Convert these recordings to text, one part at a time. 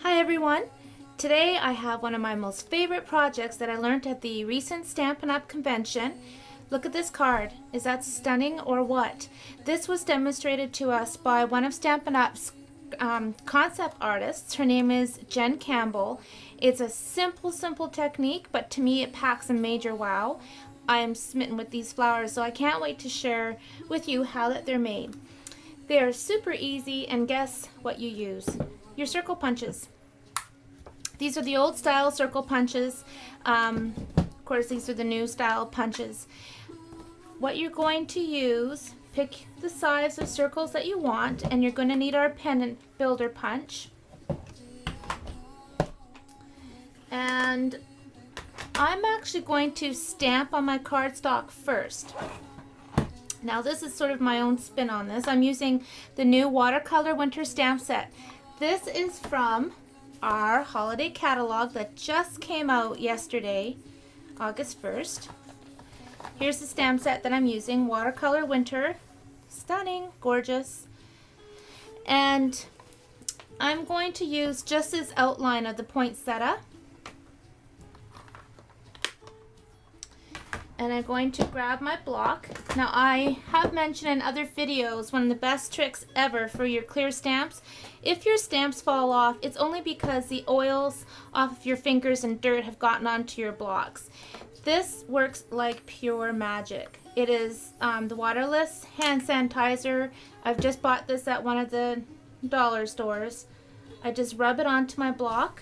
Hi everyone! Today I have one of my most favorite projects that I learned at the recent Stampin' Up! Convention. Look at this card. Is that stunning or what? This was demonstrated to us by one of Stampin' Up's concept artists. Her name is Jen Campbell. It's a simple technique, but to me it packs a major wow. I am smitten with these flowers, so I can't wait to share with you how that they're made. They are super easy, and guess what you use? Your circle punches. These are the old style circle punches. Of course, these are the new style punches. What you're going to use, pick the size of circles that you want, and you're going to need our Pennant builder punch. And I'm actually going to stamp on my cardstock first. Now this is sort of my own spin on this. I'm using the new watercolor winter stamp set. This is from our holiday catalog that just came out yesterday, August 1st. Here's the stamp set that I'm using, watercolor winter. Stunning, gorgeous. And I'm going to use just this outline of the poinsettia. And I'm going to grab my block. Now I have mentioned in other videos one of the best tricks ever for your clear stamps. If your stamps fall off, it's only because the oils off of your fingers and dirt have gotten onto your blocks. This works like pure magic. It is the waterless hand sanitizer. I've just bought this at one of the dollar stores. I just rub it onto my block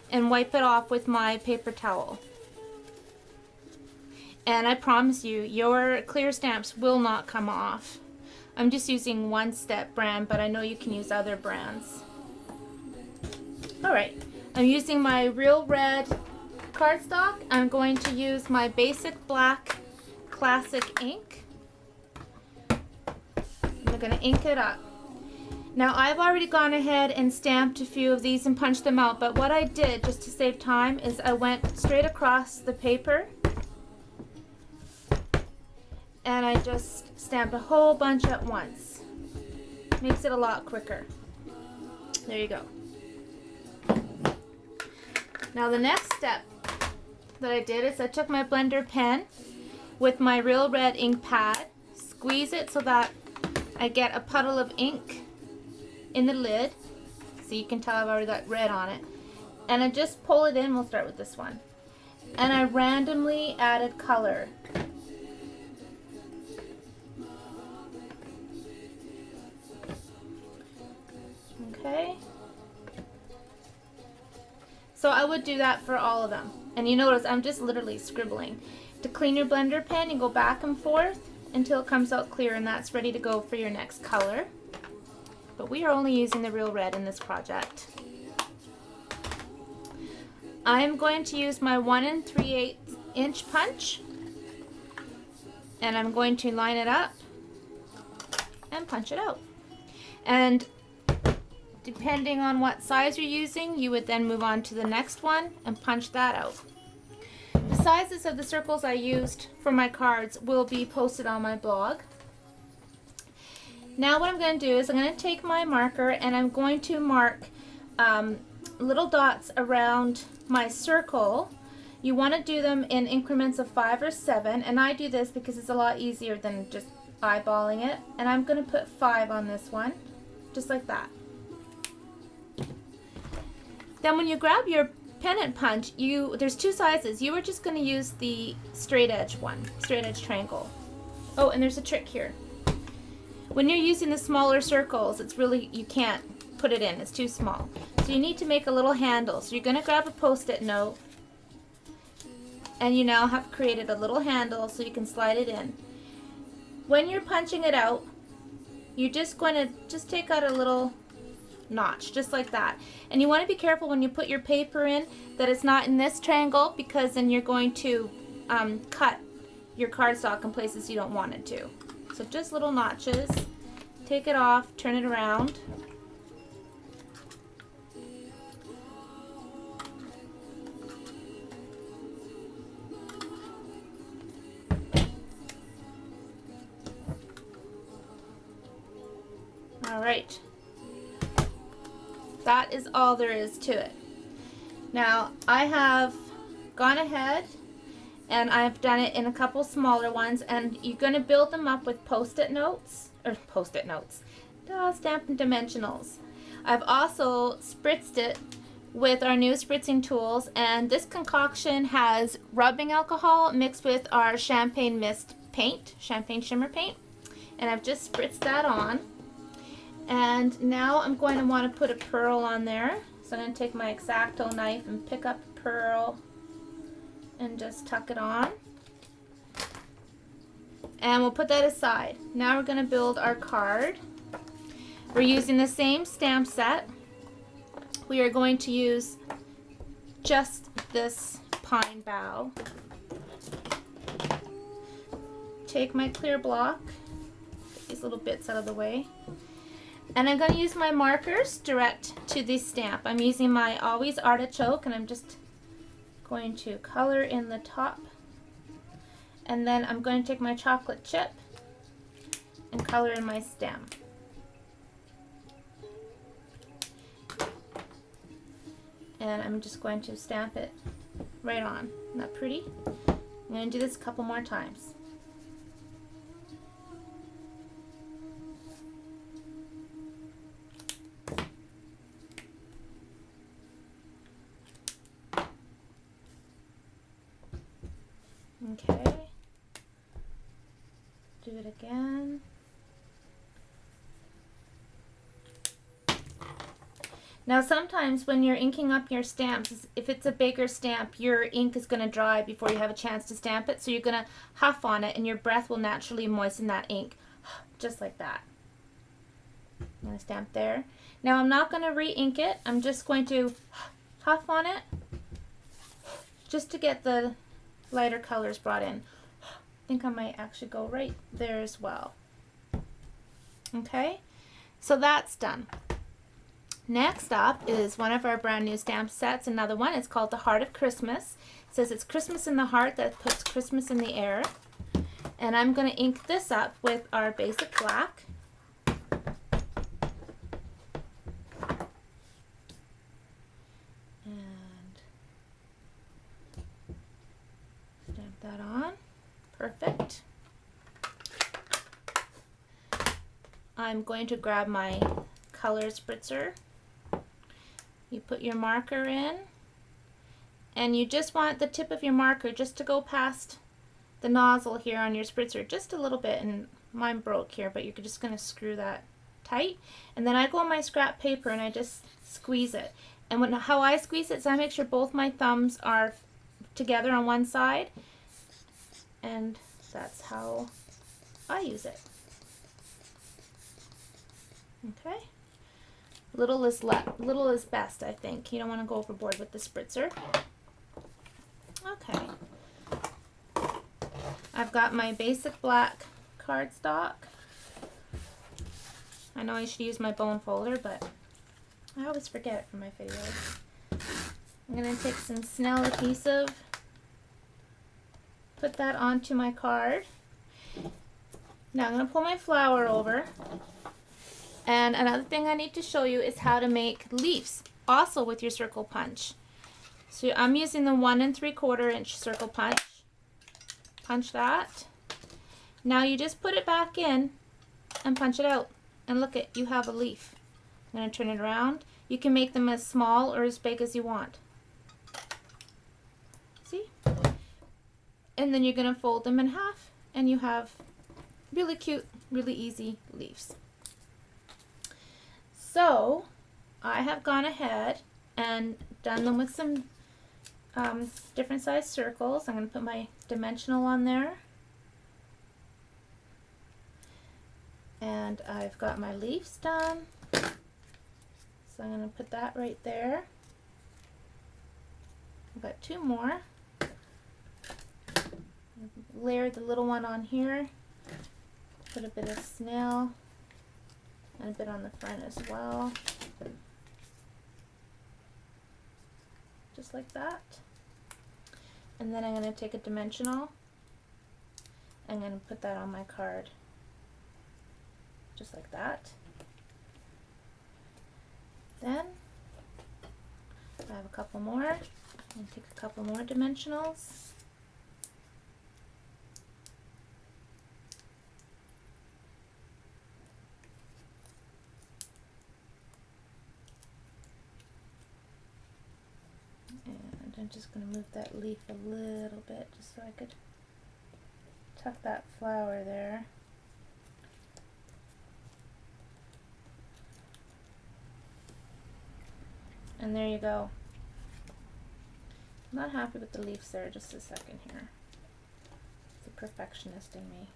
and wipe it off with my paper towel. And I promise you, your clear stamps will not come off. I'm just using One Step brand, but I know you can use other brands. Alright, I'm using my Real Red cardstock. I'm going to use my basic black classic ink. I'm going to ink it up. Now I've already gone ahead and stamped a few of these and punched them out, but what I did just to save time is I went straight across the paper. And I just stamped a whole bunch at once. Makes it a lot quicker. There you go. Now the next step that I did is I took my blender pen with my Real Red ink pad, squeeze it so that I get a puddle of ink in the lid. So you can tell I've already got red on it. And I just pull it in. We'll start with this one. And I randomly added color. Okay, so I would do that for all of them. And you notice I'm just literally scribbling. To clean your blender pen, you go back and forth until it comes out clear, and that's ready to go for your next color. But we are only using the Real Red in this project. I'm going to use my 1 3/8 inch punch, and I'm going to line it up and punch it out. And depending on what size you're using, you would then move on to the next one and punch that out. The sizes of the circles I used for my cards will be posted on my blog. Now what I'm going to do is I'm going to take my marker and I'm going to mark little dots around my circle. You want to do them in increments of 5 or 7, and I do this because it's a lot easier than just eyeballing it. And I'm going to put 5 on this one, just like that. Then when you grab your Pennant punch, there's 2 sizes. You are just going to use the straight edge one, straight edge triangle. Oh, and there's a trick here. When you're using the smaller circles, you can't put it in, it's too small. So you need to make a little handle. So you're going to grab a Post-it note, and you now have created a little handle so you can slide it in. When you're punching it out, you're just going to take out a little notch, just like that. And you want to be careful when you put your paper in that it's not in this triangle, because then you're going to cut your cardstock in places you don't want it to. So just little notches. Take it off, turn it around. All right. That is all there is to it. Now I have gone ahead and I've done it in a couple smaller ones, and you're going to build them up with post-it notes, Stampin' Dimensionals. I've also spritzed it with our new spritzing tools, and this concoction has rubbing alcohol mixed with our champagne mist paint, champagne shimmer paint, and I've just spritzed that on. And now I'm going to want to put a pearl on there, so I'm going to take my X-Acto knife and pick up a pearl and just tuck it on, and we'll put that aside. Now we're going to build our card. We're using the same stamp set. We are going to use just this pine bough. Take my clear block, get these little bits out of the way, and I'm going to use my markers direct to the stamp. I'm using my Always Artichoke, and I'm just going to color in the top, and then I'm going to take my chocolate chip and color in my stem. And I'm just going to stamp it right on. Isn't that pretty? I'm going to do this a couple more times. Okay, do it again. Now sometimes when you're inking up your stamps, if it's a bigger stamp, your ink is going to dry before you have a chance to stamp it, so you're going to huff on it and your breath will naturally moisten that ink, just like that. I'm going to stamp there. Now I'm not going to re-ink it, I'm just going to huff on it just to get the lighter colors brought in. I think I might actually go right there as well. Okay, so that's done. Next up is one of our brand new stamp sets, another one. It's called The Heart of Christmas. It says it's Christmas in the heart that puts Christmas in the air. And I'm going to ink this up with our basic black. And stamp that on. Perfect. I'm going to grab my color spritzer. You put your marker in, and you just want the tip of your marker just to go past the nozzle here on your spritzer just a little bit, and mine broke here, but you're just going to screw that tight. And then I go on my scrap paper and I just squeeze it. And how I squeeze it is I make sure both my thumbs are together on one side, and that's how I use it. Okay. Little is best, I think. You don't want to go overboard with the spritzer. Okay. I've got my basic black cardstock. I know I should use my bone folder, but I always forget it for my videos. I'm going to take some Snell adhesive, put that onto my card. Now I'm going to pull my flower over. And another thing I need to show you is how to make leaves, also with your circle punch. So I'm using the 1 3/4 inch circle punch. Punch that. Now you just put it back in and punch it out. And look at, you have a leaf. I'm going to turn it around. You can make them as small or as big as you want. See? And then you're going to fold them in half, and you have really cute, really easy leaves. So I have gone ahead and done them with some different size circles. I'm going to put my dimensional on there. And I've got my leaves done. So I'm going to put that right there. I've got 2 more. Layer the little one on here. Put a bit of snail. And a bit on the front as well. Just like that. And then I'm going to take a dimensional. I'm going to put that on my card. Just like that. Then I have a couple more. And take a couple more dimensionals. And I'm just going to move that leaf a little bit just so I could tuck that flower there. And there you go. I'm not happy with the leaves there. Just a second here. It's the perfectionist in me.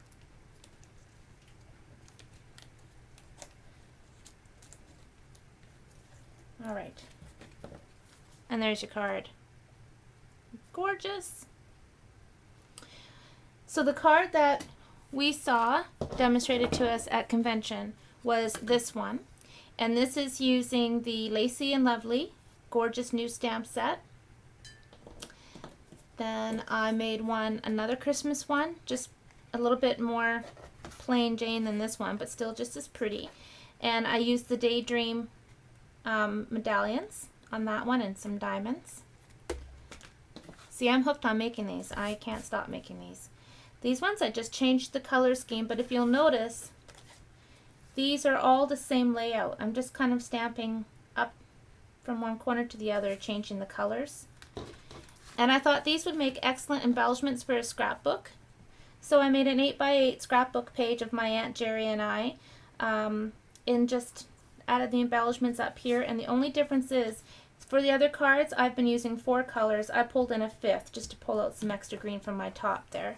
All right. And there's your card. Gorgeous. So the card that we saw demonstrated to us at convention was this one. And this is using the Lacy and Lovely gorgeous new stamp set. Then I made another Christmas one, just a little bit more plain Jane than this one, but still just as pretty. And I used the Daydream medallions on that one and some diamonds. See, I'm hooked on making these. I can't stop making these. These ones I just changed the color scheme, but if you'll notice, these are all the same layout. I'm just kind of stamping up from one corner to the other, changing the colors. And I thought these would make excellent embellishments for a scrapbook. So I made an 8x8 scrapbook page of my Aunt Jerry and I, and just added the embellishments up here. And the only difference is, for the other cards, I've been using 4 colors. I pulled in a 5th just to pull out some extra green from my top there.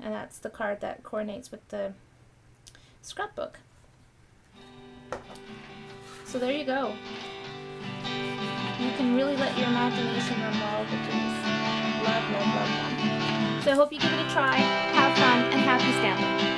And that's the card that coordinates with the scrapbook. So there you go. You can really let your imagination run wild with these. Love, love, love them. So I hope you give it a try, have fun, and happy stamping.